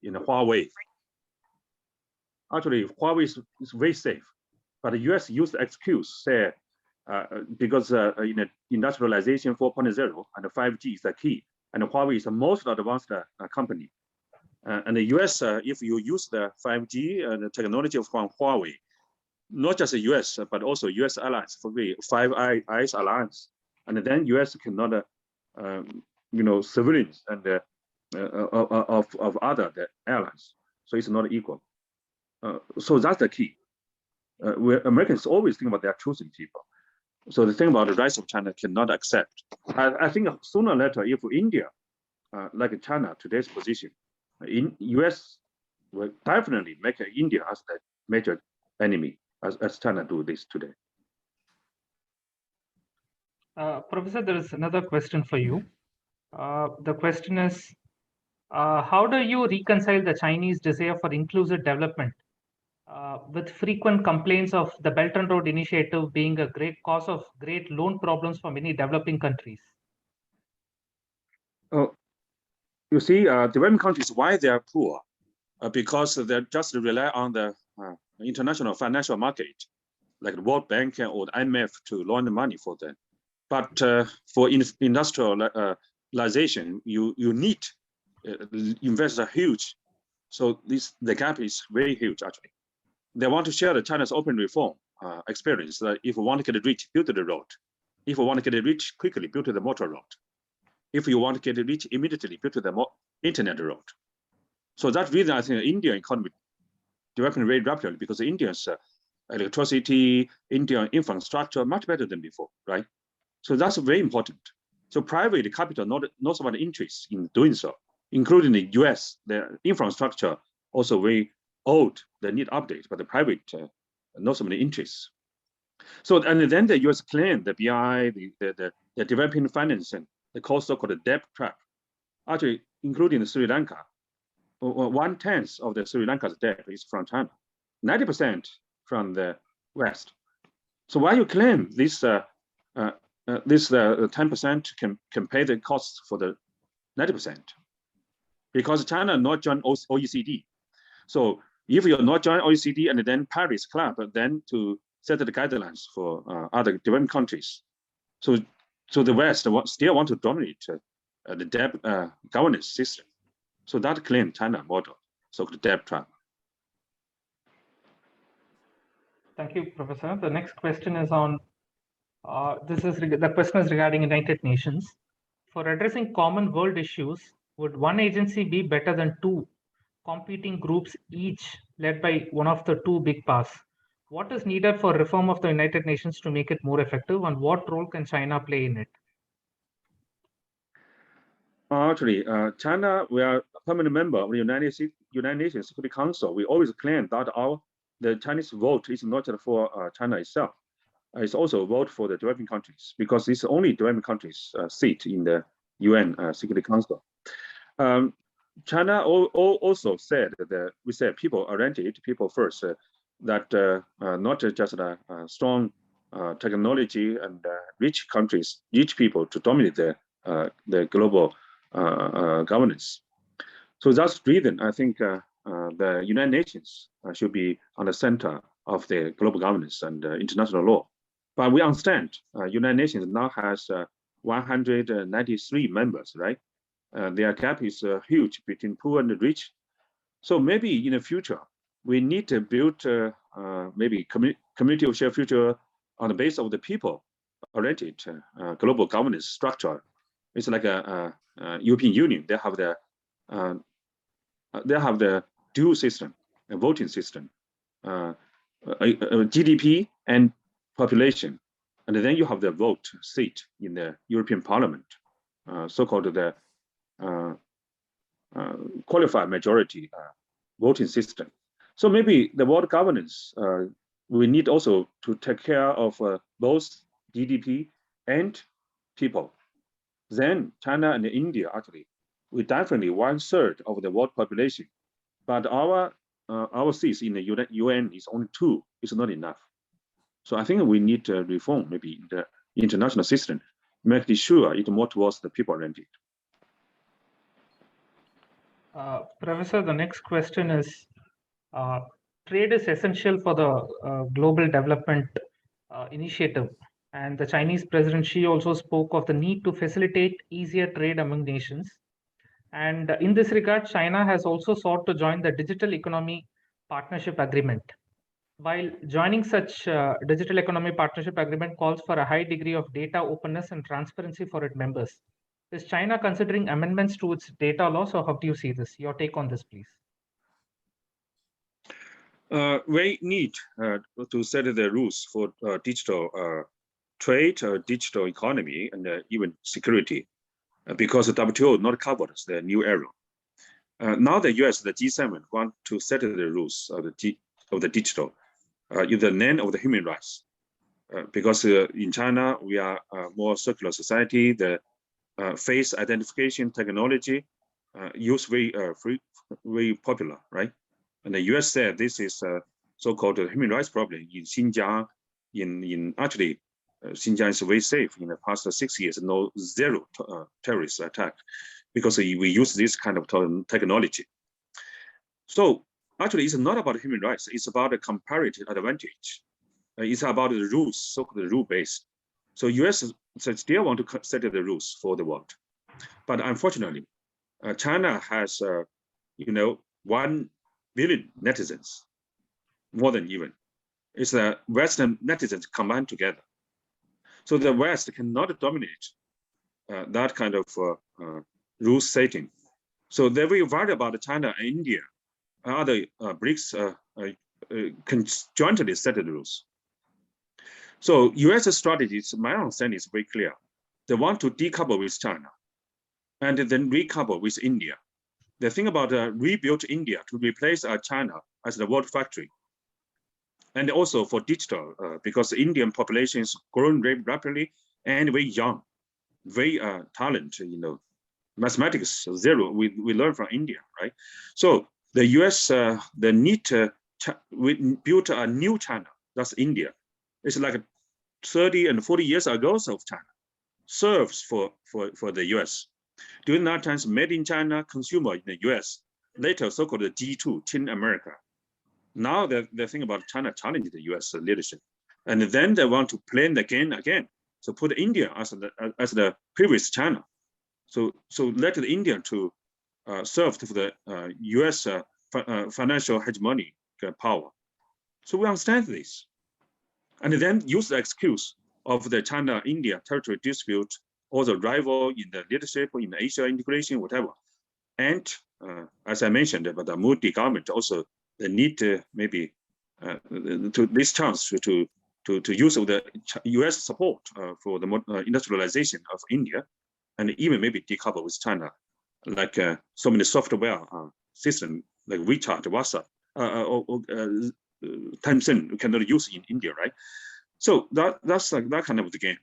in Huawei. Actually, Huawei is very safe, but the US used the excuse, say, because in industrialization 4.0 and 5G is the key, and Huawei is the most advanced company. And the US, if you use the 5G and the technology from Huawei, not just the US, but also US allies for the Five Eyes Alliance, and then US cannot, surveillance and of other airlines. So it's not equal. So that's the key. Where Americans always think about their chosen people. So the thing about the rise of China cannot accept. I think sooner or later, if India, like China, today's position, in US will definitely make India as the major enemy, as China do this today. Professor, there is another question for you. The question is, how do you reconcile the Chinese desire for inclusive development with frequent complaints of the Belt and Road Initiative being a great cause of great loan problems for many developing countries? You see, developing countries, why they are poor? Because they just rely on the international financial market, like the World Bank or the IMF, to loan the money for them. But for industrialization, you need invest a huge. So the gap is very huge, actually. They want to share the China's open reform experience. That if you want to get rich, build the road. If you want to get rich quickly, build the motor road. If you want to get rich immediately, build the internet road. So that reason I think Indian economy developing very rapidly, because Indians electricity, Indian infrastructure much better than before, right? So that's very important. So private capital not so much interest in doing so, including the US, the infrastructure also very old, they need updates, but the private not so many interests. So and then the US claim the BI, the developing financing, the so-called debt trap, actually including Sri Lanka. 1/10 of the Sri Lanka's debt is from China, 90% from the West. So why you claim this 10% can pay the costs for the 90%? Because China not join OECD. So if you're not join OECD and then Paris Club, then to set the guidelines for other developing countries. So the West still want to dominate the debt governance system. So that claim China model, so the debt trap. Thank you, Professor. The next question is on, the question is regarding United Nations. For addressing common world issues, would one agency be better than two competing groups, each led by one of the two big powers? What is needed for reform of the United Nations to make it more effective, and what role can China play in it? Actually, China, we are a permanent member of the United Nations Security Council. We always claim that the Chinese vote is not just for China itself. It's also a vote for the developing countries, because it's only developing countries seat in the UN Security Council. China also said that we said people oriented, people first, that not just a strong technology and rich countries, rich people to dominate the global governance. So that's the reason I think the United Nations should be on the center of the global governance and international law. But we understand United Nations now has 193 members, right? Their gap is huge between poor and rich. So maybe in the future, we need to build maybe community of shared future on the basis of the people-oriented global governance structure. It's like a European Union. They have the dual system, a voting system, GDP and population, and then you have the vote seat in the European Parliament, so-called the qualified majority voting system. So maybe the world governance, we need also to take care of both GDP and people. Then China and India, actually, we definitely 1/3 of the world population, but our seats in the UN is only 2. It's not enough. So I think we need to reform maybe the international system, make sure it's more towards the people oriented. Professor, the next question is, trade is essential for the global development initiative. And the Chinese President Xi also spoke of the need to facilitate easier trade among nations. And in this regard, China has also sought to join the Digital Economy Partnership Agreement. While joining such Digital Economy Partnership Agreement calls for a high degree of data openness and transparency for its members, is China considering amendments to its data laws, or how do you see this? Your take on this, please. We need to set the rules for digital trade, digital economy, and even security, because the WTO not covered the new era. Now the US, the G7, want to set the rules of the digital in the name of the human rights, because in China we are a more circular society. The face identification technology used very popular, right? And the US said this is a so-called human rights problem in Xinjiang. Actually, Xinjiang is very safe in the past 6 years, zero terrorist attack, because we use this kind of technology. So actually, it's not about human rights. It's about a comparative advantage. It's about the rules, so-called rule-based. So US still want to set the rules for the world, but unfortunately, China has 1 billion netizens, more than even. It's the Western netizens combined together. So the West cannot dominate that kind of rule setting. So they're very worried about China and India and other BRICS can jointly set the rules. So US strategy, my understanding is very clear. They want to decouple with China and then recouple with India. They think about rebuild India to replace China as the world factory. And also for digital, because the Indian population is growing very rapidly and very young, very talented, mathematics zero, we learn from India, right? So the US, they need to build a new China, that's India. It's like 30 and 40 years ago of China, serves for the US. During that time, made in China, consumer in the US, later so-called G2, Tin America. Now they think about China challenging the US leadership. And then they want to plan the game again. So put India as the previous China. So let the India to serve to the US financial hegemony power. So we understand this. And then use the excuse of the China-India territory dispute or the rival in the leadership, in the Asia integration, whatever. And as I mentioned, about the multi-government also, they need to maybe to this chance to use of the US support for the industrialization of India, and even maybe decouple with China, like so many software systems like WeChat, WhatsApp, Tencent we cannot use in India, right? So that's like that kind of the game.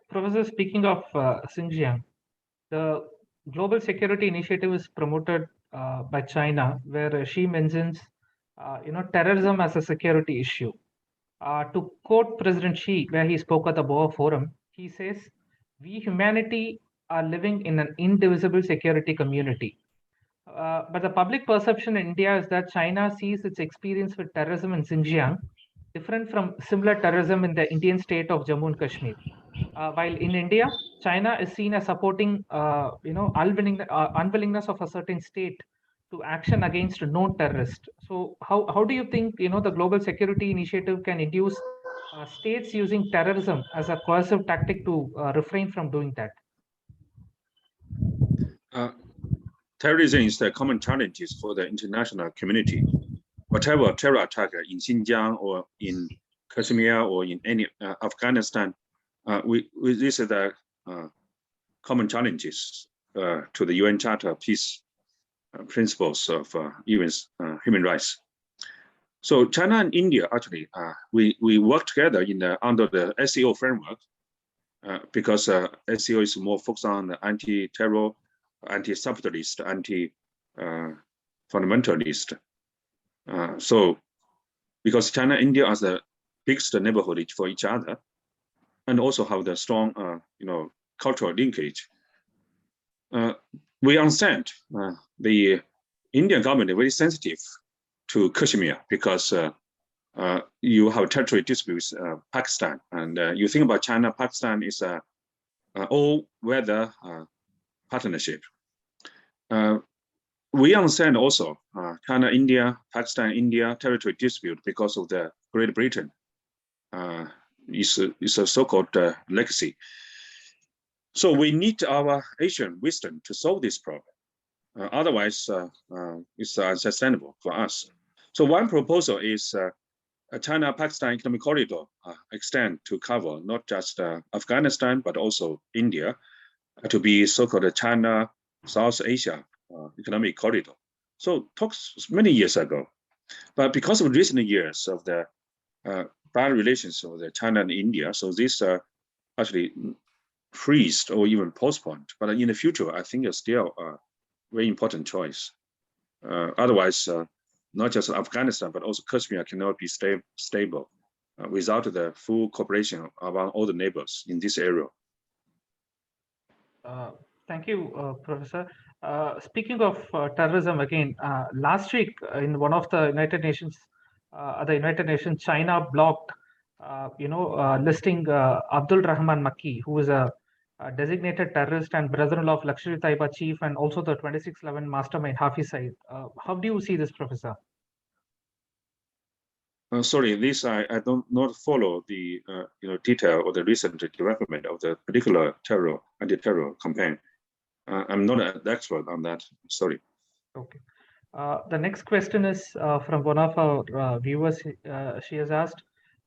Professor, speaking of Xinjiang, the Global Security Initiative is promoted by China, where Xi mentions, terrorism as a security issue. To quote President Xi, where he spoke at the Boao Forum, he says, "We humanity are living in an indivisible security community." But the public perception in India is that China sees its experience with terrorism in Xinjiang different from similar terrorism in the Indian state of Jammu and Kashmir. While in India, China is seen as supporting, unwillingness of a certain state to action against known terrorists. So, how do you think the Global Security Initiative can induce states using terrorism as a coercive tactic to refrain from doing that? Terrorism is the common challenges for the international community. Whatever terror attack in Xinjiang or in Kashmir or in any Afghanistan, this is the common challenges to the UN Charter peace principles of even human rights. So China and India actually we work together under the SCO framework because SCO is more focused on the anti-terror, anti-sabotage, anti-fundamentalist. So because China and India are the biggest neighborhood for each other, and also have the strong cultural linkage. we understand the Indian government is very sensitive to Kashmir because you have territory disputes with Pakistan, and you think about China, Pakistan is a all-weather partnership. We understand also China, India, Pakistan, India territory dispute because of the Great Britain is a so-called legacy. So we need our Asian wisdom to solve this problem. Otherwise, it's unsustainable for us. So one proposal is a China-Pakistan economic corridor extend to cover not just Afghanistan, but also India, to be so-called China, South Asia economic corridor. So talks many years ago, but because of recent years of the bad relations of the China and India, so this actually freezed or even postponed. But in the future, I think it's still a very important choice. Otherwise, not just Afghanistan, but also Kashmir cannot be stable without the full cooperation among all the neighbors in this area. Thank you, Professor. Speaking of terrorism again, last week in one of the United Nations, China blocked, listing Abdul Rahman Makki, who is a designated terrorist and brother-in-law of Lashkar-e-Taiba chief, and also the 2611 mastermind Hafiz Saeed. How do you see this, Professor? Sorry, this I don't not follow the detail or the recent development of the particular anti-terror campaign. I'm not an expert on that. Sorry. Okay. The next question is from one of our viewers. She has asked,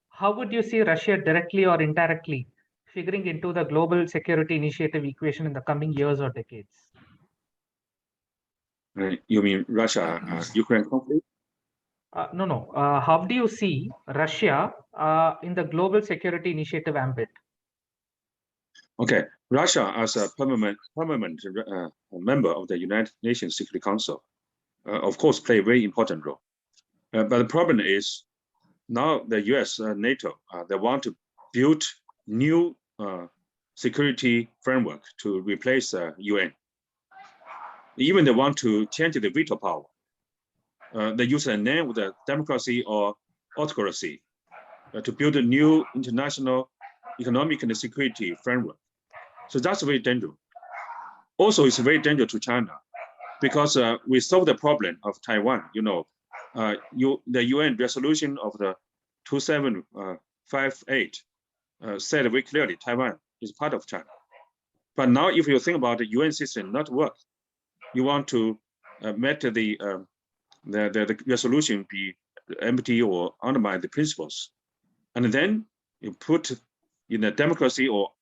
how would you see Russia directly or indirectly figuring into the global security initiative equation in the coming years or decades? You mean Russia, Ukraine conflict? No. How do you see Russia in the global security initiative ambit? Okay, Russia as a permanent member of the United Nations Security Council, of course, play a very important role. But the problem is now the US, NATO, they want to build new security framework to replace the UN. Even they want to change the veto power. They use the name of the democracy or autocracy to build a new international economic and security framework. So that's very dangerous. Also, it's very dangerous to China because we solve the problem of Taiwan. The UN resolution of the 2758 said very clearly Taiwan is part of China. But now, if you think about the UN system not work, you want to make the resolution be empty or undermine the principles, and then you put in a democracy or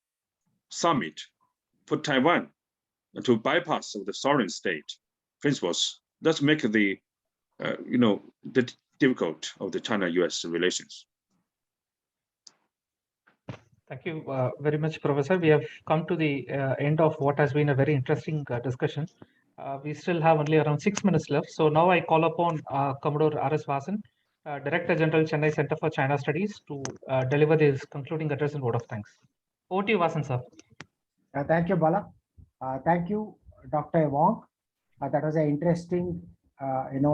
summit, put Taiwan to bypass the sovereign state principles. That's make the difficult of the China-US relations. Thank you very much, Professor. We have come to the end of what has been a very interesting discussion. We still have only around 6 minutes left. So now I call upon Commodore R.S. Vasan, Director General, Chennai Center for China Studies, to deliver this concluding address and vote of thanks. Over to you, Vasan, sir. Thank you, Bala. Thank you, Dr. Wang. That was an interesting,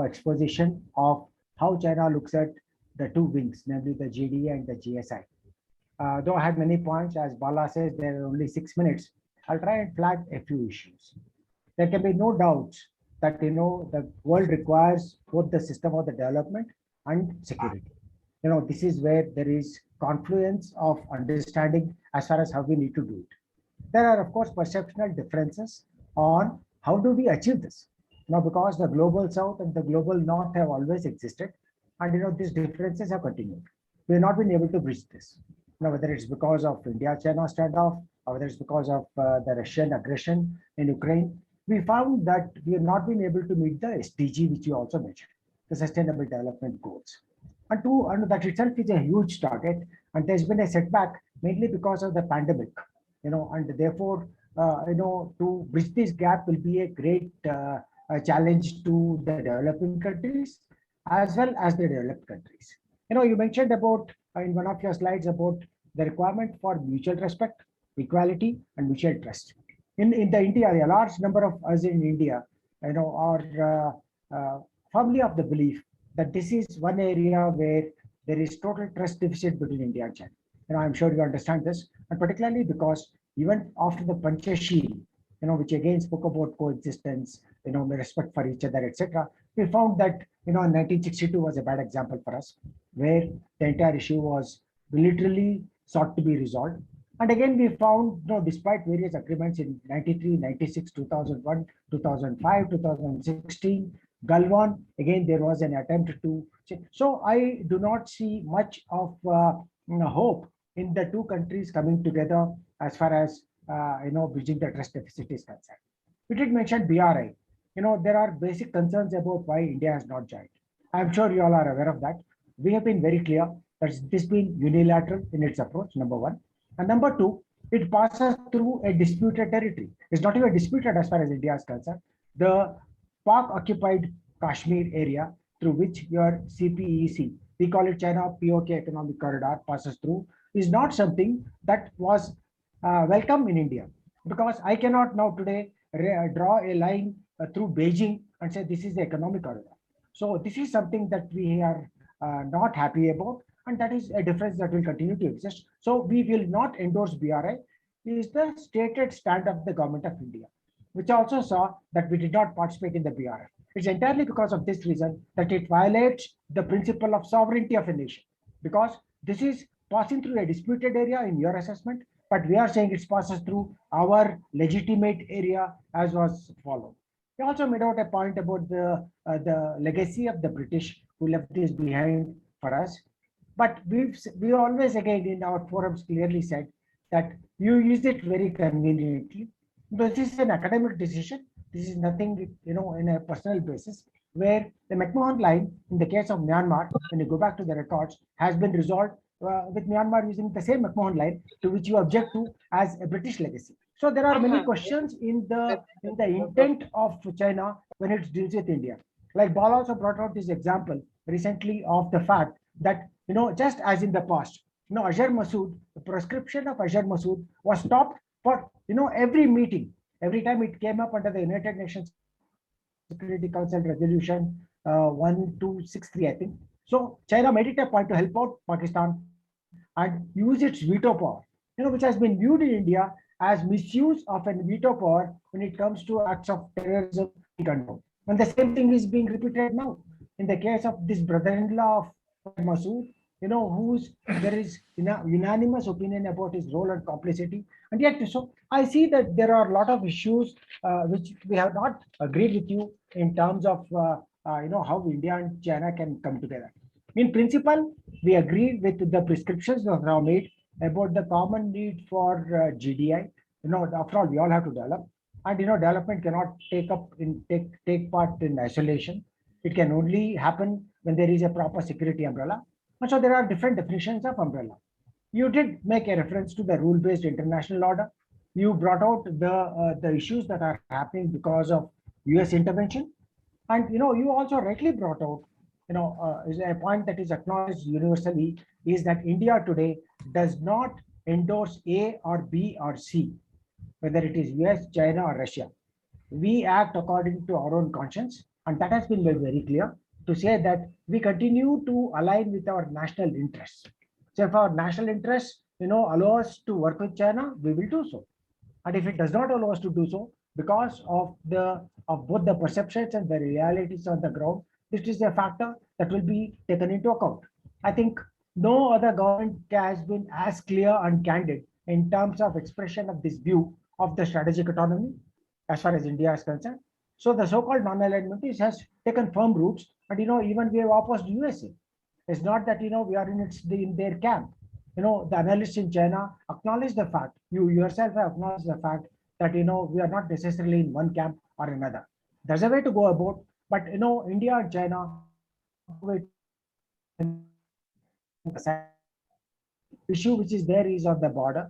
exposition of how China looks at the two wings, namely the GDI and the GSI. Though I had many points, as Bala says, there are only 6 minutes. I'll try and flag a few issues. There can be no doubt that the world requires both the system of the development and security. This is where there is confluence of understanding as far as how we need to do it. There are, of course, perceptual differences on how do we achieve this. Because the global south and the global north have always existed, and these differences have continued. We have not been able to bridge this. Whether it's because of India-China standoff, or whether it's because of the Russian aggression in Ukraine, we found that we have not been able to meet the SDG, which you also mentioned, the Sustainable Development Goals. And that itself is a huge target, and there's been a setback mainly because of the pandemic. And therefore, to bridge this gap will be a great challenge to the developing countries as well as the developed countries. You mentioned about in one of your slides about the requirement for mutual respect, equality, and mutual trust. in the India, a large number of us in India, are firmly of the belief that this is one area where there is total trust deficit between India and China. I'm sure you understand this, and particularly because even after the Panchashil, which again spoke about coexistence, respect for each other, etc. We found that, 1962 was a bad example for us, where the entire issue was literally sought to be resolved. And again, we found, despite various agreements in 93, 96, 2001, 2005, 2016, Galwan, again, there was an attempt to. So I do not see much of hope in the two countries coming together as far as, bridging the trust deficit is concerned. We did mention BRI. There are basic concerns about why India has not joined. I'm sure you all are aware of that. We have been very clear that this has been unilateral in its approach, number one. And number two, it passes through a disputed territory. It's not even disputed as far as India is concerned. The Pak-occupied Kashmir area through which your CPEC, we call it China POK Economic Corridor, passes through, is not something that was welcome in India. Because I cannot now today draw a line through Beijing and say this is the economic corridor. So this is something that we are not happy about, and that is a difference that will continue to exist. So we will not endorse BRI. It is the stated stand of the government of India, which also saw that we did not participate in the BRI. It's entirely because of this reason that it violates the principle of sovereignty of a nation, because this is passing through a disputed area in your assessment, but we are saying it passes through our legitimate area as was followed. He also made out a point about the legacy of the British who left this behind for us. But we always, again, in our forums clearly said that you use it very conveniently. This is an academic decision. This is nothing, in a personal basis, where the McMahon line, in the case of Myanmar, when you go back to the records, has been resolved with Myanmar using the same McMahon line to which you object to as a British legacy. So there are many questions in the intent of China when it deals with India. Like Bal also brought out this example recently of the fact that, just as in the past, Azhar Masood, the prescription of Azhar Masood was stopped for, every meeting, every time it came up under the United Nations Security Council resolution 1263, I think. So China made it a point to help out Pakistan and use its veto power, which has been viewed in India as misuse of a veto power when it comes to acts of terrorism control. And the same thing is being repeated now in the case of this brother-in-law of Masood, whose there is unanimous opinion about his role and complicity. And yet, so I see that there are a lot of issues which we have not agreed with you in terms of how India and China can come together. In principle, we agree with the prescriptions that are made about the common need for GDI. After all, we all have to develop, and development cannot take part in isolation. It can only happen when there is a proper security umbrella. And so there are different definitions of umbrella. You did make a reference to the rule-based international order. You brought out the issues that are happening because of US intervention. And you also rightly brought out, is a point that is acknowledged universally, is that India today does not endorse A or B or C, whether it is US, China, or Russia. We act according to our own conscience, and that has been made very clear to say that we continue to align with our national interests. So if our national interests, allow us to work with China, we will do so. And if it does not allow us to do so, because of both the perceptions and the realities on the ground, this is a factor that will be taken into account. I think no other government has been as clear and candid in terms of expression of this view of the strategic autonomy as far as India is concerned. So the so-called non-alignment has taken firm roots, and even we have opposed USA. It's not that we are in their camp. The analysts in China acknowledge the fact. You yourself have acknowledged the fact that we are not necessarily in one camp or another. There's a way to go about, but India and China issue which is there is on the border,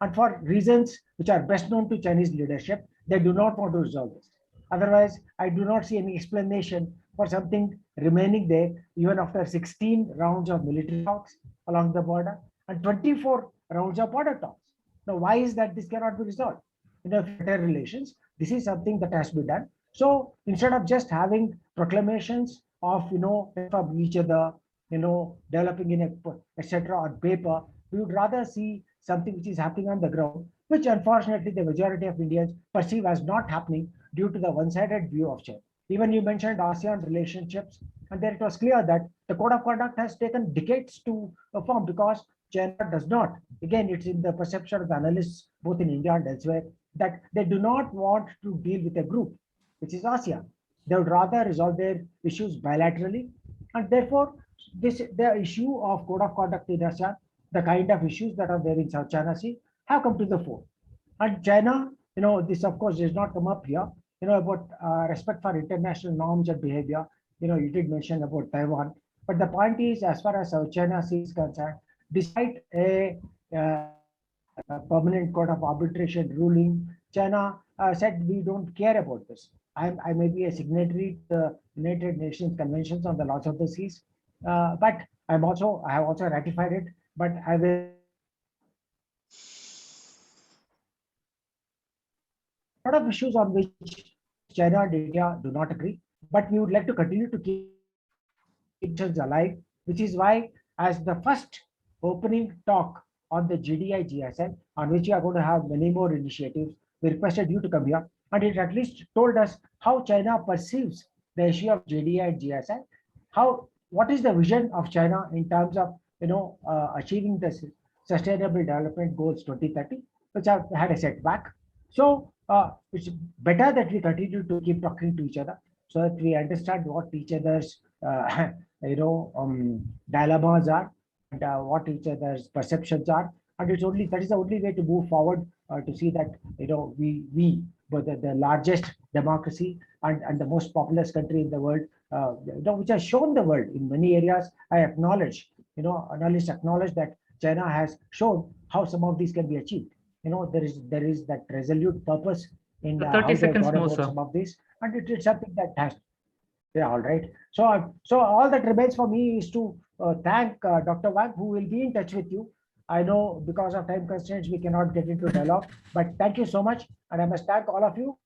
and for reasons which are best known to Chinese leadership, they do not want to resolve this. Otherwise, I do not see any explanation for something remaining there even after 16 rounds of military talks along the border and 24 rounds of border talks. Now, why is that this cannot be resolved? better relations. This is something that has to be done. So instead of just having proclamations of, from each other, developing in etc. on paper, we would rather see something which is happening on the ground, which unfortunately the majority of Indians perceive as not happening due to the one-sided view of China. Even you mentioned ASEAN relationships, and there it was clear that the code of conduct has taken decades to form because China does not. Again, it's in the perception of the analysts, both in India and elsewhere, that they do not want to deal with a group, which is ASEAN. They would rather resolve their issues bilaterally, and therefore, the issue of code of conduct in ASEAN, the kind of issues that are there in South China Sea, have come to the fore. And China, this of course does not come up here, about respect for international norms and behavior. You did mention about Taiwan, but the point is, as far as South China Sea is concerned, despite a permanent court of arbitration ruling, China said we don't care about this. I may be a signatory to the United Nations Conventions on the Laws of the Seas, but I have also ratified it. But I will. A lot of issues on which China and India do not agree, but we would like to continue to keep tensions alive, which is why, as the first opening talk on the GDI GSN, on which we are going to have many more initiatives, we requested you to come here, and it at least told us how China perceives the issue of GDI and GSN, what is the vision of China in terms of achieving the Sustainable Development Goals 2030, which have had a setback. So it's better that we continue to keep talking to each other so that we understand what each other's dilemmas are and what each other's perceptions are, and that is the only way to move forward to see that we but the largest democracy and the most populous country in the world, which has shown the world in many areas. I acknowledge, analysts acknowledge that China has shown how some of these can be achieved. There is that resolute purpose in 30 how they seconds thought more, about sir. some of this, and it is something that has. Yeah, all right. So all that remains for me is to thank Dr. Wang, who will be in touch with you. I know because of time constraints we cannot get into dialogue, but thank you so much, and I must thank all of you